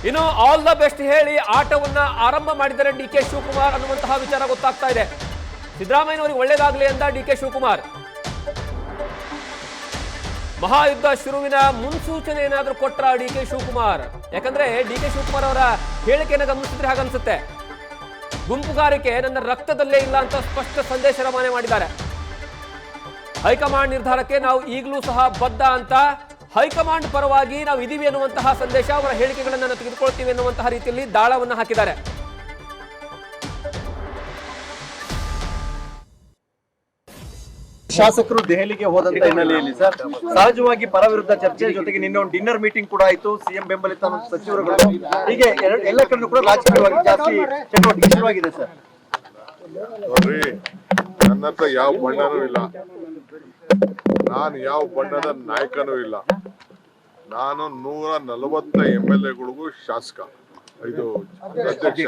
ಇನ್ನು all the best ಹೇಳಿ ಆಟವನ್ನ ಆರಂಭ ಮಾಡಿದರೆ ಡಿಕೆ ಶಿವಕುಮಾರ್ ಅನ್ನುವಂತಹ ವಿಚಾರ ಗೊತ್ತಾಗ್ತಾ ಇದೆ. ಸಿದ್ದರಾಮಯ್ಯನವರಿಗೆ ಒಳ್ಳೇದಾಗ್ಲಿ ಅಂತ ಡಿಕೆ ಶಿವಕುಮಾರ್ ಮಹಾಯುದ್ಧ ಶುರುವಿನ ಮುನ್ಸೂಚನೆ ಏನಾದ್ರೂ ಕೊಟ್ರ ಡಿಕೆ ಶಿವಕುಮಾರ್? ಯಾಕಂದ್ರೆ ಡಿಕೆ ಶಿವಕುಮಾರ್ ಅವರ ಹೇಳಿಕೆಯನ್ನು ಗಮನಿಸಿದ್ರೆ ಹಾಗನ್ಸುತ್ತೆ. ಗುಂಪುಗಾರಿಕೆ ನನ್ನ ರಕ್ತದಲ್ಲೇ ಇಲ್ಲ ಅಂತ ಸ್ಪಷ್ಟ ಸಂದೇಶ ರವಾನೆ ಮಾಡಿದ್ದಾರೆ. ಹೈಕಮಾಂಡ್ ನಿರ್ಧಾರಕ್ಕೆ ನಾವು ಈಗಲೂ ಸಹ ಬದ್ಧ ಅಂತ, ಹೈಕಮಾಂಡ್ ಪರವಾಗಿ ನಾವು ಇದೀವಿ ಎನ್ನುವಂತಹ ಸಂದೇಶ, ಅವರ ಹೇಳಿಕೆಗಳನ್ನು ನಾವು ತೆಗೆದುಕೊಳ್ತೀವಿ ಎನ್ನುವಂತಹ ರೀತಿಯಲ್ಲಿ ದಾಳವನ್ನು ಹಾಕಿದ್ದಾರೆ. ಶಾಸಕರು ದೆಹಲಿಗೆ ಹೋದಂತ ಹಿನ್ನೆಲೆಯಲ್ಲಿ ಸರ್ ಸಹಜವಾಗಿ ಪರ ವಿರುದ್ಧ ಚರ್ಚೆ ಜೊತೆಗೆ ನಿನ್ನೆ ಒಂದು ಡಿನ್ನರ್ ಮೀಟಿಂಗ್ ಕೂಡ ಆಯ್ತು. ಸಿಎಂ ಬೆಂಬಲಿತ ಸಚಿವರುಗಳು ಹೀಗೆ ಎಲ್ಲ ಕಡೆ ಕೂಡ ರಾಜಕೀಯವಾಗಿ ಜಾಸ್ತಿ ಚಟುವಟಿಕೆ ಶುರುವಾಗಿದೆ ಸರ್. ನೋಡ್ರಿ, ನನ್ನ ಹತ್ರ ಯಾವ ಬಣ್ಣನೂ ಇಲ್ಲ, ನಾನು ಯಾವ ಬಣ್ಣದ ನಾಯಕನೂ ಇಲ್ಲ. ನಾನು 140 MLA-ಗಳಿಗೂ ಶಾಸಕ, ಇದು ಅಧ್ಯಕ್ಷ.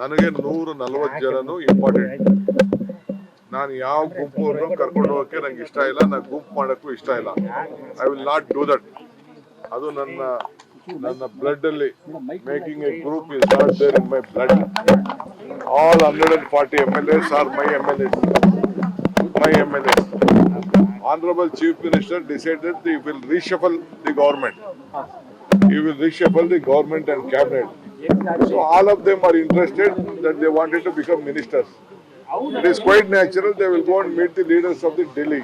ನನಗೆ 140 ಜನನು ಇಂಪಾರ್ಟೆಂಟ್. ನಾನು ಯಾವ ಗುಂಪನ್ನು ಕರ್ಕೊಂಡು ಹೋಗಕ್ಕೆ ನಂಗೆ ಇಷ್ಟ ಇಲ್ಲ, ನಾನು ಗುಂಪು ಮಾಡಕ್ಕೂ ಇಷ್ಟ ಇಲ್ಲ. I will not do that. ಅದು ನನ್ನ ಬ್ಲಡ್ ಅಲ್ಲಿ making a group is not there in my blood. All 140 MLAs are my MLAs. Honorable Chief Minister decided he will reshuffle the government. He will reshuffle the government and cabinet. So all of them are interested that they wanted to become ministers. It is quite natural they will go and meet the leaders of the Delhi.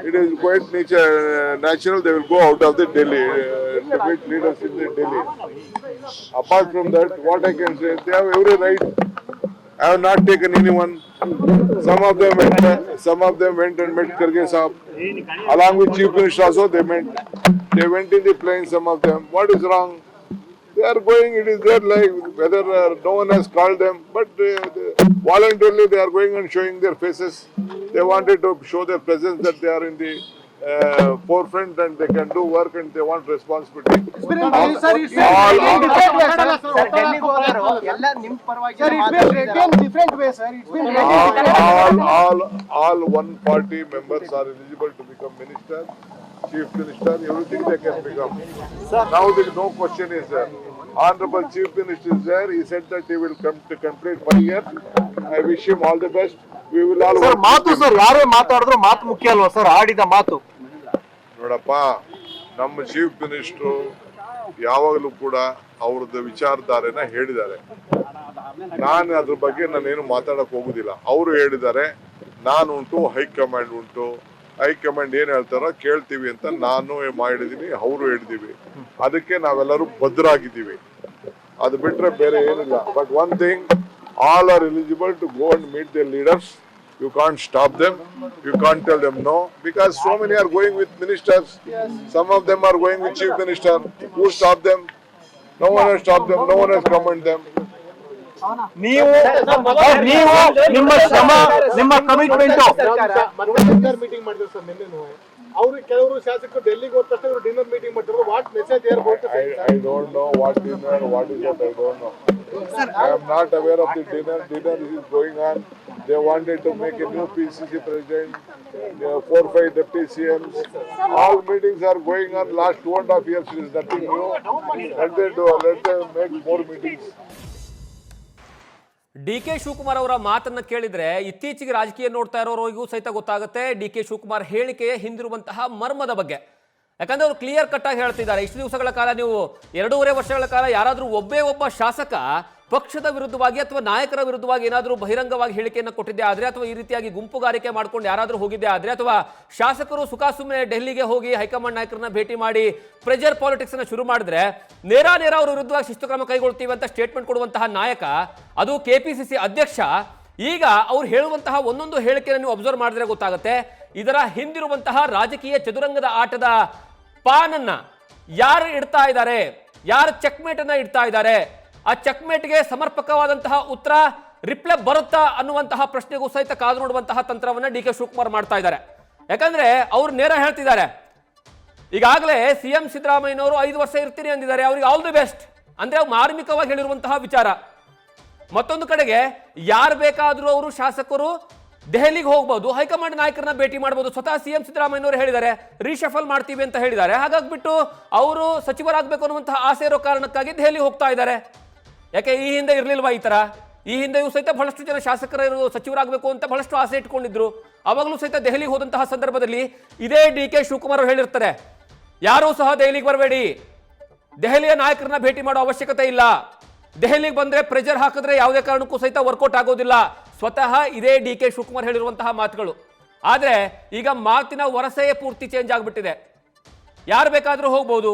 It is quite natural they will go out of the Delhi to meet leaders in the Delhi. Apart from that, what I can say, they have every right. I have not taken anyone. Some of them went and met Kharge Sahab. Along with Chief Minister also they went in the plane, some of them. What is wrong? They are going, it is their life, whether no one has called them, but voluntarily they are going and showing their faces. They wanted to show their presence that they are in the forefront and they can do work and they want responsibility. All one party members are eligible to become minister, chief minister, everything they can become. Now the no question is there. Honorable Chief Minister is there. He said that he will come to complete 1 year. I wish him all the best. We will all. Sir ಮಾತು sir ಯಾರೇ ಮಾತಾಡಿದ್ರು ಮಾತು ಮುಖ್ಯ ಅಲ್ವಾ sir? ಆಡಿದ ಮಾತು ನೋಡಪ್ಪ, ನಮ್ಮ ಚೀಫ್ ಮಿನಿಸ್ಟ್ರು ಯಾವಾಗಲೂ ಕೂಡ ಅವ್ರದ್ದು ವಿಚಾರಧಾರೆನ ಹೇಳಿದ್ದಾರೆ. ನಾನು ಅದ್ರ ಬಗ್ಗೆ ನಾನೇನು ಮಾತಾಡಕ್ ಹೋಗುದಿಲ್ಲ. ಅವರು ಹೇಳಿದ್ದಾರೆ, ನಾನು ಉಂಟು, ಹೈಕಮಾಂಡ್ ಉಂಟು. ಹೈಕಮಾಂಡ್ ಏನ್ ಹೇಳ್ತಾರೋ ಕೇಳ್ತೀವಿ ಅಂತ ನಾನು ಮಾಡಿದೀನಿ, ಅವರು ಹೇಳಿದೀವಿ. ಅದಕ್ಕೆ ನಾವೆಲ್ಲರೂ ಭದ್ರಾಗಿದ್ದೀವಿ. ಅದು ಬಿಟ್ರೆ ಬೇರೆ ಏನಿಲ್ಲ. But one thing, all are eligible to go and meet their leaders. You can't stop them. You can't tell them no, because so many are going with ministers. Some of them are going with chief minister. Who stopped them? No one has stopped them. No one has commented them. ನೀವು ನಿಮ್ಮ ಶ್ರಮ, ನಿಮ್ಮ commitment meeting ಮಾಡಿದ್ರು sir ನಿನ್ನೆ. ಅವರು ಕೆಲವರು ಶಾಸಕರು ಡೆಲ್ಲಿಗೆ ಹೋದ ತಕ್ಷಣ ಡಿನ್ನರ್ ಮೀಟಿಂಗ್ ಮಾಡಿದ್ರು. What message I don't know what dinner, what is that, I don't know. I am not aware of the dinner. Dinner is going on. They wanted to make a new PCC president, 4-5 deputy CMs. All meetings are going on. Last 2.5 years, it is nothing new. Let them make more meetings. DK Shivakumar ಅವರ ಮಾತನ್ನ ಕೇಳಿದ್ರೆ ಇತ್ತೀಚೆಗೆ ರಾಜಕೀಯ ನೋಡ್ತಾ ಇರೋರಿಗೂ ಸಹಿತ ಗೊತ್ತಾಗುತ್ತೆ DK Shivakumar ಹೇಳಿಕೆಯ ಹಿಂದಿರುವಂತಹ ಮರ್ಮದ ಬಗ್ಗೆ. ಯಾಕಂದ್ರೆ ಅವರು ಕ್ಲಿಯರ್ ಕಟ್ ಆಗಿ ಹೇಳ್ತಿದ್ದಾರೆ, ಇಷ್ಟು ದಿವಸಗಳ ಕಾಲ ನೀವು 2.5 ವರ್ಷಗಳ ಕಾಲ ಯಾರಾದ್ರೂ ಒಬ್ಬ ಶಾಸಕ ಪಕ್ಷದ ವಿರುದ್ಧವಾಗಿ ಅಥವಾ ನಾಯಕರ ವಿರುದ್ಧವಾಗಿ ಏನಾದರೂ ಬಹಿರಂಗವಾಗಿ ಹೇಳಿಕೆಯನ್ನು ಕೊಟ್ಟಿದ್ದೆ ಆದ್ರೆ, ಅಥವಾ ಈ ರೀತಿಯಾಗಿ ಗುಂಪುಗಾರಿಕೆ ಮಾಡ್ಕೊಂಡು ಯಾರಾದರೂ ಹೋಗಿದ್ದೆ ಆದ್ರೆ, ಅಥವಾ ಶಾಸಕರು ಸುಖಾಸುಮ್ಮನೆ ಡೆಲ್ಲಿಗೆ ಹೋಗಿ ಹೈಕಮಾಂಡ್ ನಾಯಕರನ್ನ ಭೇಟಿ ಮಾಡಿ ಪ್ರೆಜರ್ ಪಾಲಿಟಿಕ್ಸ್ ಅನ್ನ ಶುರು ಮಾಡಿದ್ರೆ ನೇರ ಅವರ ವಿರುದ್ಧವಾಗಿ ಶಿಸ್ತು ಕ್ರಮ ಕೈಗೊಳ್ತೀವಿ ಅಂತ ಸ್ಟೇಟ್ಮೆಂಟ್ ಕೊಡುವಂತಹ ನಾಯಕ, ಅದು ಕೆಪಿಸಿಸಿ ಅಧ್ಯಕ್ಷ. ಈಗ ಅವ್ರು ಹೇಳುವಂತಹ ಒಂದೊಂದು ಹೇಳಿಕೆಯನ್ನು ನೀವು ಅಬ್ಸರ್ವ್ ಮಾಡಿದ್ರೆ ಗೊತ್ತಾಗುತ್ತೆ ಇದರ ಹಿಂದಿರುವಂತಹ ರಾಜಕೀಯ ಚದುರಂಗದ ಆಟದ ಪಾನನ್ನ ಯಾರು ಇಡ್ತಾ ಇದ್ದಾರೆ, ಯಾರು ಚೆಕ್ಮೇಟ್ ಅನ್ನ ಇಡ್ತಾ ಇದ್ದಾರೆ, ಆ ಚೆಕ್ಮೇಟ್ಗೆ ಸಮರ್ಪಕವಾದಂತಹ ಉತ್ತರ ರಿಪ್ಲೈ ಬರುತ್ತಾ ಅನ್ನುವಂತಹ ಪ್ರಶ್ನೆಗೂ ಸಹಿತ ಕಾದು ನೋಡುವಂತಹ ತಂತ್ರವನ್ನ ಡಿ ಕೆ ಶಿವಕುಮಾರ್ ಮಾಡ್ತಾ ಇದ್ದಾರೆ. ಯಾಕಂದ್ರೆ ಅವ್ರು ನೇರ ಹೇಳ್ತಿದ್ದಾರೆ, ಈಗಾಗಲೇ ಸಿಎಂ ಸಿದ್ದರಾಮಯ್ಯನವರು 5 ವರ್ಷ ಇರ್ತೀನಿ ಅಂದಿದ್ದಾರೆ, ಅವ್ರಿಗೆ ಆಲ್ ದಿ ಬೆಸ್ಟ್ ಅಂದ್ರೆ ಮಾರ್ಮಿಕವಾಗಿ ಹೇಳಿರುವಂತಹ ವಿಚಾರ. ಮತ್ತೊಂದು ಕಡೆಗೆ ಯಾರು ಬೇಕಾದರೂ ಅವರು ಶಾಸಕರು ದೆಹಲಿಗೆ ಹೋಗ್ಬೋದು, ಹೈಕಮಾಂಡ್ ನಾಯಕರನ್ನ ಭೇಟಿ ಮಾಡಬಹುದು. ಸ್ವತಃ ಸಿಎಂ ಸಿದ್ದರಾಮಯ್ಯನವರು ಹೇಳಿದ್ದಾರೆ ರೀಶಫಲ್ ಮಾಡ್ತೀವಿ ಅಂತ ಹೇಳಿದ್ದಾರೆ. ಹಾಗಾಗ್ಬಿಟ್ಟು ಅವರು ಸಚಿವರಾಗಬೇಕು ಅನ್ನುವಂತಹ ಆಸೆ ಇರೋ ಕಾರಣಕ್ಕಾಗಿ ದೆಹಲಿ ಹೋಗ್ತಾ ಇದ್ದಾರೆ. ಯಾಕೆ ಈ ಹಿಂದೆ ಇರ್ಲಿಲ್ವಾ ಈ ತರ? ಈ ಹಿಂದೆಯೂ ಸಹಿತ ಬಹಳಷ್ಟು ಜನ ಶಾಸಕರು ಸಚಿವರಾಗಬೇಕು ಅಂತ ಬಹಳಷ್ಟು ಆಸೆ ಇಟ್ಕೊಂಡಿದ್ರು. ಅವಾಗಲೂ ಸಹಿತ ದೆಹಲಿಗೆ ಹೋದಂತಹ ಸಂದರ್ಭದಲ್ಲಿ ಇದೇ ಡಿ.ಕೆ. ಶಿವಕುಮಾರ್ ಅವರು ಹೇಳಿರ್ತಾರೆ, ಯಾರೂ ಸಹ ದೆಹಲಿಗೆ ಬರಬೇಡಿ, ದೆಹಲಿಯ ನಾಯಕರನ್ನ ಭೇಟಿ ಮಾಡೋ ಅವಶ್ಯಕತೆ ಇಲ್ಲ, ದೆಹಲಿಗೆ ಬಂದ್ರೆ ಪ್ರೆಷರ್ ಹಾಕಿದ್ರೆ ಯಾವುದೇ ಕಾರಣಕ್ಕೂ ಸಹಿತ ವರ್ಕೌಟ್ ಆಗೋದಿಲ್ಲ. ಸ್ವತಃ ಇದೇ ಡಿ.ಕೆ. ಶಿವಕುಮಾರ್ ಹೇಳಿರುವಂತಹ ಮಾತುಗಳು. ಆದ್ರೆ ಈಗ ಮಾತಿನ ವರಸೆಯೇ ಪೂರ್ತಿ ಚೇಂಜ್ ಆಗಿಬಿಟ್ಟಿದೆ. ಯಾರು ಬೇಕಾದ್ರೂ ಹೋಗ್ಬೋದು,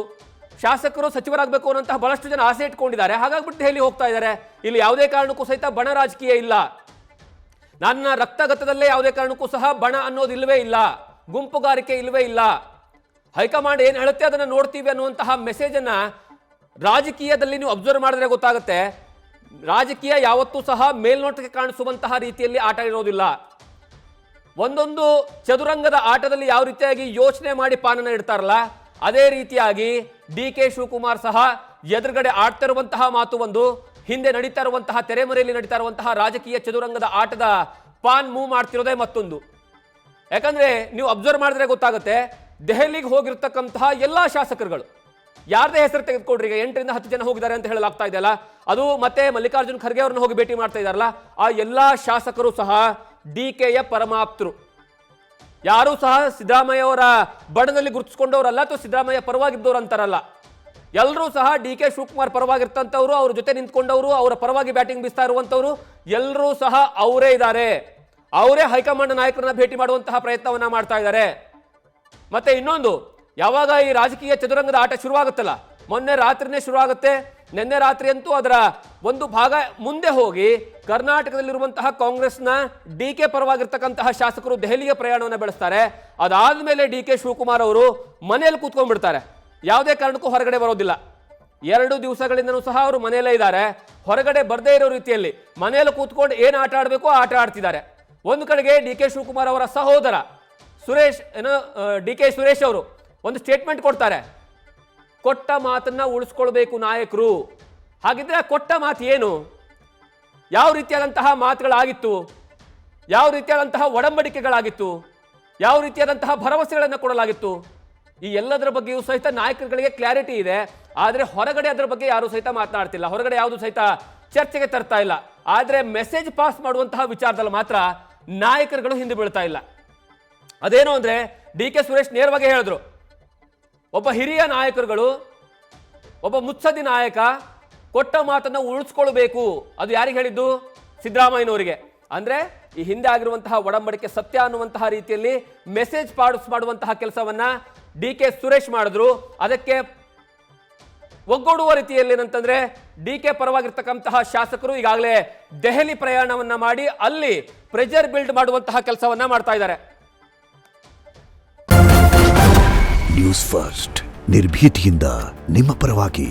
ಶಾಸಕರು ಸಚಿವರಾಗಬೇಕು ಅನ್ನೋಂತಹ ಬಹಳಷ್ಟು ಜನ ಆಸೆ ಇಟ್ಕೊಂಡಿದ್ದಾರೆ. ಹಾಗಾಗ್ಬಿಟ್ಟು ದೆಹಲಿ ಹೋಗ್ತಾ ಇದ್ದಾರೆ. ಇಲ್ಲಿ ಯಾವುದೇ ಕಾರಣಕ್ಕೂ ಸಹಿತ ಬಣ ರಾಜಕೀಯ ಇಲ್ಲ, ನನ್ನ ರಕ್ತಗತದಲ್ಲೇ ಯಾವುದೇ ಕಾರಣಕ್ಕೂ ಸಹ ಬಣ ಅನ್ನೋದು ಇಲ್ಲವೇ ಇಲ್ಲ, ಗುಂಪುಗಾರಿಕೆ ಇಲ್ಲವೇ ಇಲ್ಲ. ಹೈಕಮಾಂಡ್ ಏನು ಹೇಳುತ್ತೆ ಅದನ್ನು ನೋಡ್ತೀವಿ ಅನ್ನುವಂತಹ ಮೆಸೇಜ್ ಅನ್ನ ರಾಜಕೀಯದಲ್ಲಿ ನೀವು ಅಬ್ಸರ್ವ್ ಮಾಡಿದ್ರೆ ಗೊತ್ತಾಗುತ್ತೆ. ರಾಜಕೀಯ ಯಾವತ್ತೂ ಸಹ ಮೇಲ್ನೋಟಕ್ಕೆ ಕಾಣಿಸುವಂತಹ ರೀತಿಯಲ್ಲಿ ಆಟ ಇರೋದಿಲ್ಲ. ಒಂದೊಂದು ಚದುರಂಗದ ಆಟದಲ್ಲಿ ಯಾವ ರೀತಿಯಾಗಿ ಯೋಚನೆ ಮಾಡಿ ಪಾನನ ಇಡ್ತಾರಲ್ಲ, ಅದೇ ರೀತಿಯಾಗಿ ಡಿ.ಕೆ. ಶಿವಕುಮಾರ್ ಸಹ ಎದುರುಗಡೆ ಆಡ್ತಾ ಇರುವಂತಹ ಮಾತು ಒಂದು, ಹಿಂದೆ ನಡೀತಾ ಇರುವಂತಹ ತೆರೆಮರೆಯಲ್ಲಿ ನಡೀತಾ ಇರುವಂತಹ ರಾಜಕೀಯ ಚದುರಂಗದ ಆಟದ ಪಾನ್ ಮೂವ್ ಮಾಡ್ತಿರೋದೇ ಮತ್ತೊಂದು. ಯಾಕಂದ್ರೆ ನೀವು ಅಬ್ಸರ್ವ್ ಮಾಡಿದ್ರೆ ಗೊತ್ತಾಗುತ್ತೆ, ದೆಹಲಿಗೆ ಹೋಗಿರ್ತಕ್ಕಂತಹ ಎಲ್ಲಾ ಶಾಸಕರುಗಳು ಯಾರದೇ ಹೆಸರು ತೆಗೆದುಕೊಡ್ರಿ, ಈಗ 8 ರಿಂದ 10 ಜನ ಹೋಗಿದ್ದಾರೆ ಅಂತ ಹೇಳಲಾಗ್ತಾ ಇದೆಯಲ್ಲ, ಅದು ಮತ್ತೆ ಮಲ್ಲಿಕಾರ್ಜುನ್ ಖರ್ಗೆ ಅವ್ರನ್ನ ಹೋಗಿ ಭೇಟಿ ಮಾಡ್ತಾ ಇದಾರಲ್ಲ, ಆ ಎಲ್ಲಾ ಶಾಸಕರು ಸಹ ಡಿ.ಕೆ.ಯ ಪರಮಾಪ್ತರು. ಯಾರೂ ಸಹ ಸಿದ್ದರಾಮಯ್ಯ ಅವರ ಬಣದಲ್ಲಿ ಗುರುತಿಸಿಕೊಂಡವರಲ್ಲ ಅಥವಾ ಸಿದ್ದರಾಮಯ್ಯ ಪರವಾಗಿದ್ದವರು ಅಂತಾರಲ್ಲ. ಎಲ್ಲರೂ ಸಹ ಡಿ.ಕೆ. ಶಿವಕುಮಾರ್ ಪರವಾಗಿರ್ತಂಥವ್ರು, ಅವ್ರ ಜೊತೆ ನಿಂತ್ಕೊಂಡವರು, ಅವರ ಪರವಾಗಿ ಬ್ಯಾಟಿಂಗ್ ಬೀಸ್ತಾ ಇರುವಂತವ್ರು ಎಲ್ಲರೂ ಸಹ ಅವರೇ ಇದ್ದಾರೆ. ಅವರೇ ಹೈಕಮಾಂಡ್ ನಾಯಕರನ್ನ ಭೇಟಿ ಮಾಡುವಂತಹ ಪ್ರಯತ್ನವನ್ನ ಮಾಡ್ತಾ ಇದ್ದಾರೆ. ಮತ್ತೆ ಇನ್ನೊಂದು, ಯಾವಾಗ ಈ ರಾಜಕೀಯ ಚದುರಂಗದ ಆಟ ಶುರುವಾಗುತ್ತಲ್ಲ, ಮೊನ್ನೆ ರಾತ್ರಿನೇ ಶುರುವಾಗುತ್ತೆ, ನಿನ್ನೆ ರಾತ್ರಿ ಅಂತೂ ಅದರ ಒಂದು ಭಾಗ ಮುಂದೆ ಹೋಗಿ ಕರ್ನಾಟಕದಲ್ಲಿರುವಂತಹ ಕಾಂಗ್ರೆಸ್ನ ಡಿ.ಕೆ. ಪರವಾಗಿರ್ತಕ್ಕಂತಹ ಶಾಸಕರು ದೆಹಲಿಗೆ ಪ್ರಯಾಣವನ್ನು ಬೆಳೆಸ್ತಾರೆ. ಅದಾದ್ಮೇಲೆ ಡಿ.ಕೆ. ಶಿವಕುಮಾರ್ ಅವರು ಮನೆಯಲ್ಲಿ ಕೂತ್ಕೊಂಡ್ಬಿಡ್ತಾರೆ, ಯಾವುದೇ ಕಾರಣಕ್ಕೂ ಹೊರಗಡೆ ಬರೋದಿಲ್ಲ. 2 ದಿವಸಗಳಿಂದನೂ ಸಹ ಅವರು ಮನೆಯಲ್ಲೇ ಇದ್ದಾರೆ. ಹೊರಗಡೆ ಬರದೇ ಇರೋ ರೀತಿಯಲ್ಲಿ ಮನೆಯಲ್ಲಿ ಕೂತ್ಕೊಂಡು ಏನು ಆಟ ಆಡಬೇಕು ಆಟ ಆಡ್ತಿದ್ದಾರೆ. ಒಂದು ಕಡೆಗೆ ಡಿ.ಕೆ. ಶಿವಕುಮಾರ್ ಅವರ ಸಹೋದರ ಸುರೇಶ್ ಡಿ.ಕೆ. ಸುರೇಶ್ ಅವರು ಒಂದು ಸ್ಟೇಟ್ಮೆಂಟ್ ಕೊಡ್ತಾರೆ, ಕೊಟ್ಟ ಮಾತನ್ನ ಉಳಿಸ್ಕೊಳ್ಬೇಕು ನಾಯಕರು. ಹಾಗಿದ್ರೆ ಕೊಟ್ಟ ಮಾತು ಏನು? ಯಾವ ರೀತಿಯಾದಂತಹ ಮಾತುಗಳಾಗಿತ್ತು? ಯಾವ ರೀತಿಯಾದಂತಹ ಒಡಂಬಡಿಕೆಗಳಾಗಿತ್ತು? ಯಾವ ರೀತಿಯಾದಂತಹ ಭರವಸೆಗಳನ್ನು ಕೊಡಲಾಗಿತ್ತು? ಈ ಎಲ್ಲದರ ಬಗ್ಗೆಯೂ ಸಹಿತ ನಾಯಕರುಗಳಿಗೆ ಕ್ಲಾರಿಟಿ ಇದೆ. ಆದರೆ ಹೊರಗಡೆ ಅದರ ಬಗ್ಗೆ ಯಾರು ಸಹಿತ ಮಾತನಾಡ್ತಿಲ್ಲ, ಹೊರಗಡೆ ಯಾವುದು ಸಹಿತ ಚರ್ಚೆಗೆ ತರ್ತಾ ಇಲ್ಲ. ಆದರೆ ಮೆಸೇಜ್ ಪಾಸ್ ಮಾಡುವಂತಹ ವಿಚಾರದಲ್ಲಿ ಮಾತ್ರ ನಾಯಕರುಗಳು ಹಿಂದೆ ಬೀಳ್ತಾ ಇಲ್ಲ. ಅದೇನು ಅಂದ್ರೆ ಡಿ.ಕೆ. ಸುರೇಶ್ ನೇರವಾಗಿ ಹೇಳಿದ್ರು, ಒಬ್ಬ ಹಿರಿಯ ನಾಯಕರುಗಳು, ಒಬ್ಬ ಮುತ್ಸದ್ದಿ ನಾಯಕ ಕೊಟ್ಟ ಮಾತನ್ನು ಉಳಿಸ್ಕೊಳ್ಬೇಕು. ಅದು ಯಾರಿಗೆ ಹೇಳಿದ್ದು? ಸಿದ್ದರಾಮಯ್ಯನವರಿಗೆ. ಅಂದ್ರೆ ಈ ಹಿಂದೆ ಆಗಿರುವಂತಹ ಒಡಂಬಡಿಕೆ ಸತ್ಯ ಅನ್ನುವಂತಹ ರೀತಿಯಲ್ಲಿ ಮೆಸೇಜ್ ಪಾಸ್ ಮಾಡುವಂತಹ ಕೆಲಸವನ್ನ ಡಿ.ಕೆ. ಸುರೇಶ್ ಮಾಡಿದ್ರು. ಅದಕ್ಕೆ ಒಗ್ಗೂಡುವ ರೀತಿಯಲ್ಲಿ ಏನಂತಂದ್ರೆ ಡಿ.ಕೆ. ಪರವಾಗಿರ್ತಕ್ಕಂತಹ ಶಾಸಕರು ಈಗಾಗಲೇ ದೆಹಲಿ ಪ್ರಯಾಣವನ್ನ ಮಾಡಿ ಅಲ್ಲಿ ಪ್ರೆಷರ್ ಬಿಲ್ಡ್ ಮಾಡುವಂತಹ ಕೆಲಸವನ್ನ ಮಾಡ್ತಾ ಇದ್ದಾರೆ. ನ್ಯೂಸ್ ಫಸ್ಟ್ ನಿರ್ಭೀತಿಯಿಂದ ನಿಮ್ಮ ಪರವಾಗಿ.